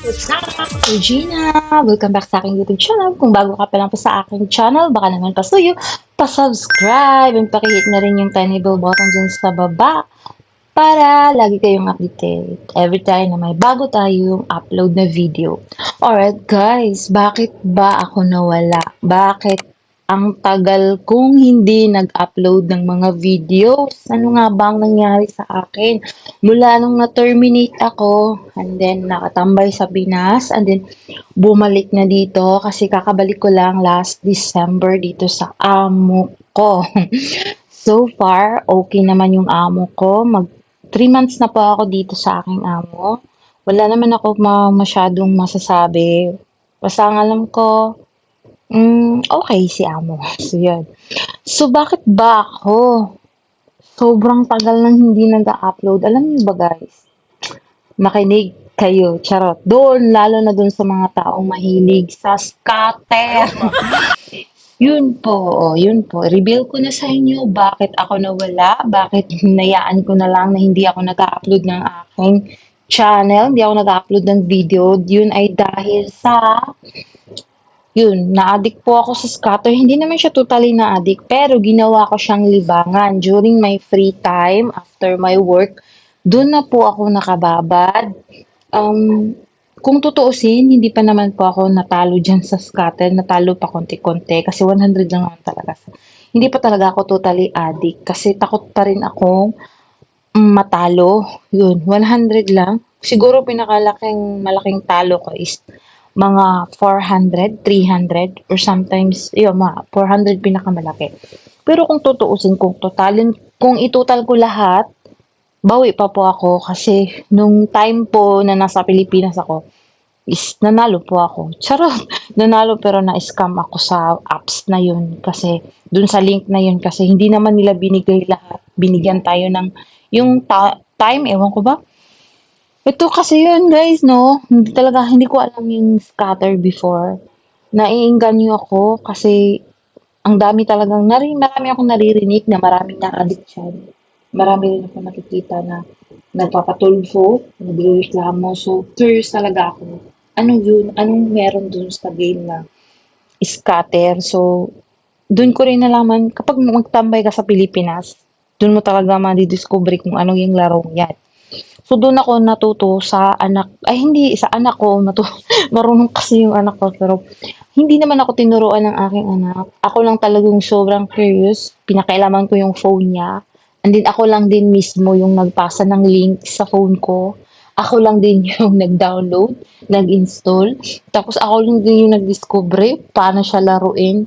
What's up? Regina! Welcome back sa aking YouTube channel. Kung bago ka pa lang po sa aking channel, baka naman pasuyo, pa-subscribe, and pakihit na rin yung tiny bell button dyan sa baba para lagi kayong updated every time na may bago tayong upload na video. Alright guys, bakit ba ako nawala? Bakit ang tagal kong hindi nag-upload ng mga videos? Ano nga ba ang nangyari sa akin? Mula nung na-terminate ako, and then nakatambay sa Pinas, and then bumalik na dito kasi kakabalik ko lang last December dito sa amo ko. So far, okay naman yung amo ko. 3 months na po ako dito sa aking amo. Wala naman ako masyadong masasabi. Basta ang alam ko, okay si amo. So, yun. So, bakit ba ako sobrang tagal nang hindi nag-upload? Alam niyo ba guys, makinig kayo, charot. Doon, lalo na doon sa mga taong mahilig sa scatter. Yun po. Reveal ko na sa inyo bakit ako nawala, bakit hinayaan ko na lang na hindi ako nag-upload ng aking channel, hindi ako nag-upload ng video. Yun ay dahil sa, na-addict po ako sa scatter. Hindi naman siya totally na-addict, pero ginawa ko siyang libangan during my free time, after my work. Doon na po ako nakababad. Um, kung tutuusin, hindi pa naman po ako natalo diyan sa scatter, natalo pa konti-konti kasi 100 lang naman talaga. Hindi pa talaga ako totally addict kasi takot pa rin akong matalo. 100 lang. Siguro malaking talo ko is mga 400, 300, or sometimes, mga 400 pinakamalaki. Pero kung tutuusin, kung itotal ko lahat, bawi pa po ako kasi nung time po na nasa Pilipinas ako, is nanalo po ako. Charot! Nanalo pero na-scam ako sa apps na yun kasi dun sa link na yun kasi hindi naman nila binigay lahat. Binigyan tayo ng yung time, ewan ko ba? Ito kasi yun guys, no? Hindi ko alam yung scatter before. Naiengganyo ako kasi ang dami talagang, marami akong naririnig na maraming na-addict dyan. Marami rin ako nakikita na nagpapatulfo, nagrereklamo. So, curious talaga ako. Ano yun? Anong meron dun sa game na scatter? So, dun ko rin nalaman, kapag magtambay ka sa Pilipinas, dun mo talaga madidiscover kung ano yung larong yan. So, doon ako natuto sa hindi, sa anak ko, marunong kasi yung anak ko, pero hindi naman ako tinuruan ng aking anak. Ako lang talagang sobrang curious, pinakailaman ko yung phone niya, and then ako lang din mismo yung nagpasa ng link sa phone ko. Ako lang din yung nag-download, nag-install, tapos ako lang din yung nag-discover paano siya laruin.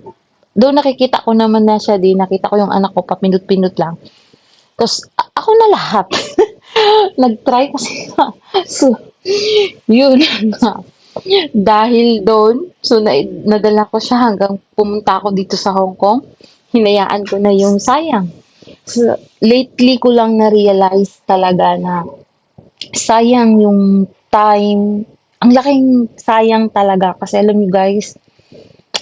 Doon nakikita ko naman na siya din, nakita ko yung anak ko, papindot-pindot lang. Tapos, ako na lahat. Nag-try kasi so, yun nga. Dahil doon, so nadala ko siya hanggang pumunta ako dito sa Hong Kong. Hinayaan ko na yung sayang. So, lately ko lang na-realize talaga na sayang yung time. Ang laking sayang talaga kasi alam niyo guys,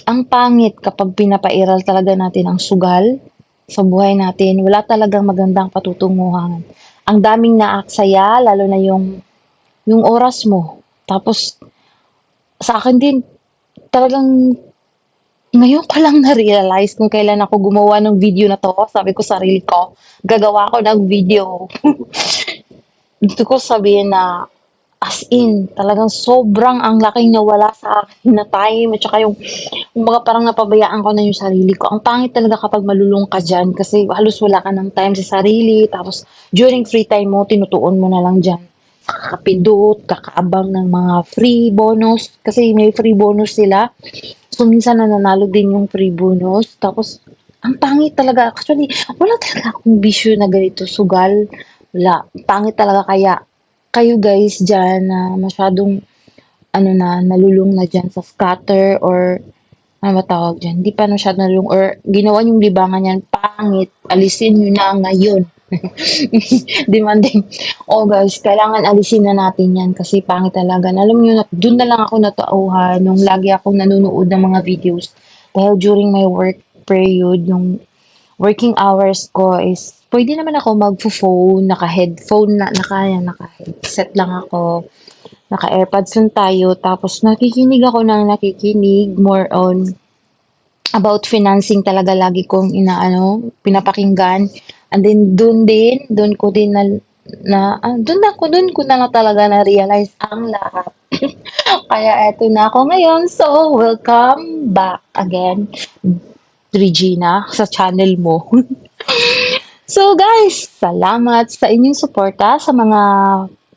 ang pangit kapag pinapairal talaga natin ang sugal sa buhay natin. Wala talagang magandang patutunguhan. Ang daming naaksaya, lalo na yung oras mo. Tapos, sa akin din, talagang ngayon ko lang na-realize kung kailan ako gumawa ng video na to. Sabi ko sarili ko, gagawa ko ng video. Gusto ko sabihin na as in, talagang sobrang ang laking nawala sa akin na time at saka yung mga parang napabayaan ko na yung sarili ko. Ang pangit talaga kapag malulung ka dyan kasi halos wala ka ng time sa sarili. Tapos during free time mo, tinutuon mo na lang dyan. Kakapindot, kakaabang ng mga free bonus kasi may free bonus sila. So minsan nananalo din yung free bonus. Tapos ang pangit talaga. Actually, wala talaga akong bisyo na ganito sugal. Wala. Pangit talaga kaya kayo guys dyan na masyadong nalulung na dyan sa scatter or ano ba tawag dyan? Hindi pa masyadong nalulung or ginawa yung libangan yan, pangit, alisin nyo na ngayon. Demanding. Oh guys, kailangan alisin na natin yan kasi pangit talaga. Alam nyo, dun na lang ako natauhan nung lagi akong nanonood ng mga videos. Dahil during my work period, yung working hours ko is pwede naman ako mag-phone, naka-headset lang ako. naka-airpods lang tayo, tapos nakikinig ako ng nakikinig, more on about financing talaga lagi kong pinapakinggan. And then dun ko din dun ko na talaga na-realize ang lahat. Kaya eto na ako ngayon. So, welcome back again, Regina, sa channel mo. So guys, salamat sa inyong suporta sa mga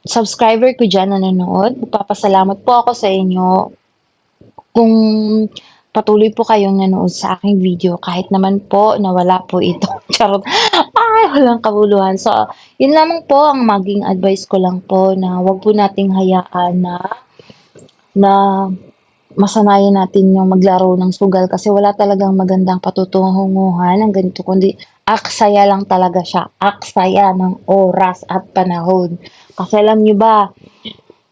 subscriber ko dyan na nanonood. Magpapasalamat po ako sa inyo kung patuloy po kayong nanood sa aking video kahit naman po nawala po ito. Charot. Ay, walang kabuluhan. So, yun lamang po ang maging advice ko lang po na wag po nating hayaan na masanayan natin yung maglaro ng sugal kasi wala talagang magandang patutunguhan ng ganito kundi aksaya lang talaga siya. Aksaya ng oras at panahon. Kasi alam nyo ba,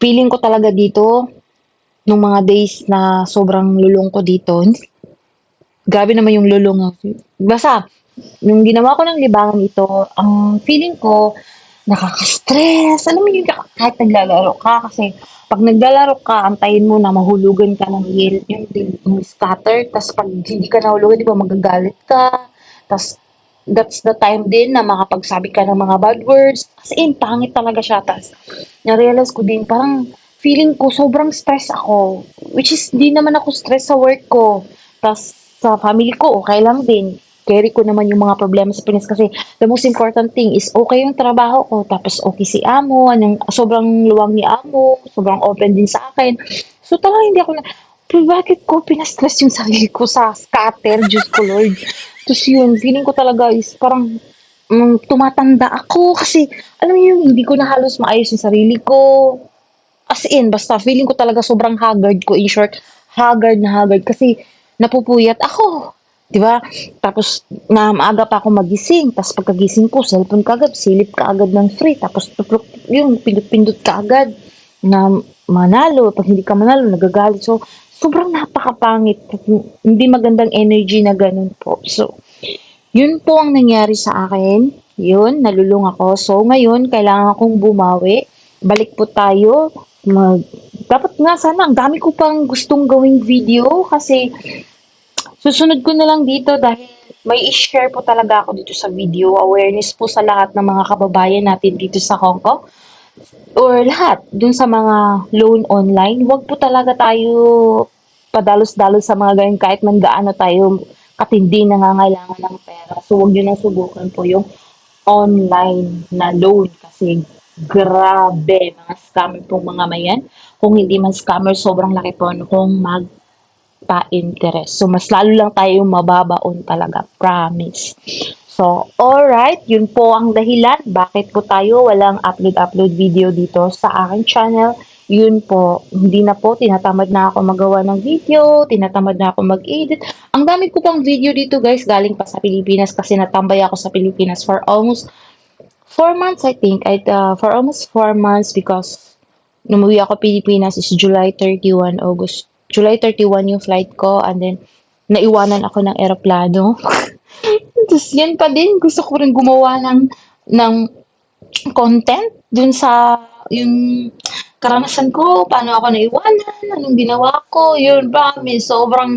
feeling ko talaga dito, nung mga days na sobrang lulong ko dito, grabe naman yung lulong. Basta, nung ginawa ko ng libangan ito, ang feeling ko, nakaka-stress. Alam mo yun, kahit naglalaro ka, kasi pag naglalaro ka, antayin mo na mahulugan ka ng yung scatter, tas pag hindi ka nahulugan, di ba, magagalit ka, tas that's the time din na makapagsabi ka ng mga bad words. As in, pangit talaga siya. Tas, na-realize ko din, parang feeling ko sobrang stress ako. Which is, di naman ako stress sa work ko. Tas, sa family ko, okay lang din. Carry ko naman yung mga problema sa Pinas kasi the most important thing is okay yung trabaho ko. Tapos okay si amo, sobrang luwag ni amo, sobrang open din sa akin. So talaga hindi ako pero bakit ko pinastress yung sarili ko sa scatter, Diyos ko Lord. Tapos yun, feeling ko talaga is parang tumatanda ako kasi alam mo yung hindi ko na halos maayos yung sarili ko. As in, basta feeling ko talaga sobrang haggard ko. In short, haggard na haggard kasi napupuyat ako. 'Di ba? Tapos na maaga pa ako magising, tapos pagkagising ko, cellphone kagad, silip ka agad ng free, tapos tuplok, yung pindot-pindot ka agad na manalo, pag hindi ka manalo, nagagalit. So, sobrang napakapangit. Hindi magandang energy na ganun po. So, yun po ang nangyari sa akin. Yun, nalulung ako. So, ngayon, kailangan kong bumawi. Balik po tayo. Dapat nga sana, ang dami ko pang gustong gawing video kasi susunod ko na lang dito dahil may i-share po talaga ako dito sa video. Awareness po sa lahat ng mga kababayan natin dito sa Hong Kong or lahat dun sa mga loan online. Huwag po talaga tayo padalos-dalos sa mga ganyan kahit man gaano tayo katindi nangangailangan ng pera. So, huwag nyo nang subukan po yung online na loan kasi grabe, mga scammer pong mga mayan. Kung hindi man scammer, sobrang laki po kung magpa-interest. So, mas lalo lang tayo mababaon talaga, promise. So, alright, yun po ang dahilan bakit po tayo walang upload video dito sa aking channel. Yun po, hindi na po, tinatamad na ako magawa ng video, tinatamad na ako mag-edit. Ang dami ko pang video dito guys, galing pa sa Pilipinas kasi natambay ako sa Pilipinas for almost 4 months I think. For almost 4 months because umuwi ako Pilipinas is July 31 yung flight ko and then naiwanan ako ng eroplano. Tapos yan pa din, gusto ko rin gumawa ng content dun sa yung karanasan ko, paano ako naiwanan, anong ginawa ko, yun, promise, sobrang,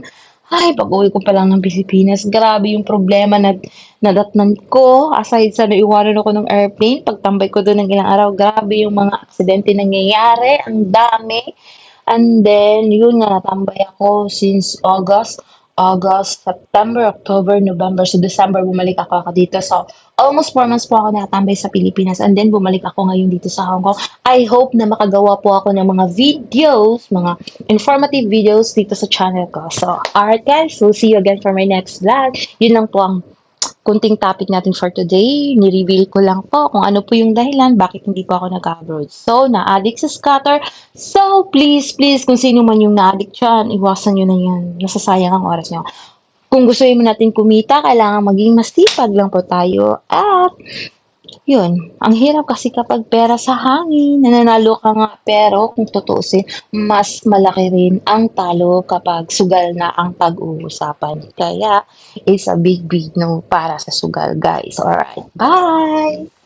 ay, pag-uwi ko pa lang ng Pilipinas, grabe yung problema na nadatnan ko, aside sa naiwanan ako ng airplane, pagtambay ko doon ng ilang araw, grabe yung mga aksidente nangyayari, ang dami, and then, yun nga, natambay ako since August, September, October, November. So, December, bumalik ako dito. So, almost 4 months po ako nakatambay sa Pilipinas. And then, bumalik ako ngayon dito sa Hong Kong. I hope na makagawa po ako ng mga videos, mga informative videos dito sa channel ko. So, alright guys, we'll see you again for my next vlog. Yun lang po ang kunting topic natin for today. Ni-reveal ko lang po kung ano po yung dahilan bakit hindi po ako nag-abroad. So, na-addict sa scatter. So, please, kung sino man yung na-addict dyan, iwasan nyo na yan. Nasasayang ang oras nyo. Kung gusto mo natin kumita, kailangan maging masipag lang po tayo. At, yun, ang hirap kasi kapag pera sa hangin, nananalo ka nga, pero kung tutuusin, mas malaki rin ang talo kapag sugal na ang pag-uusapan. Kaya, it's a big no para sa sugal, guys. Alright, bye!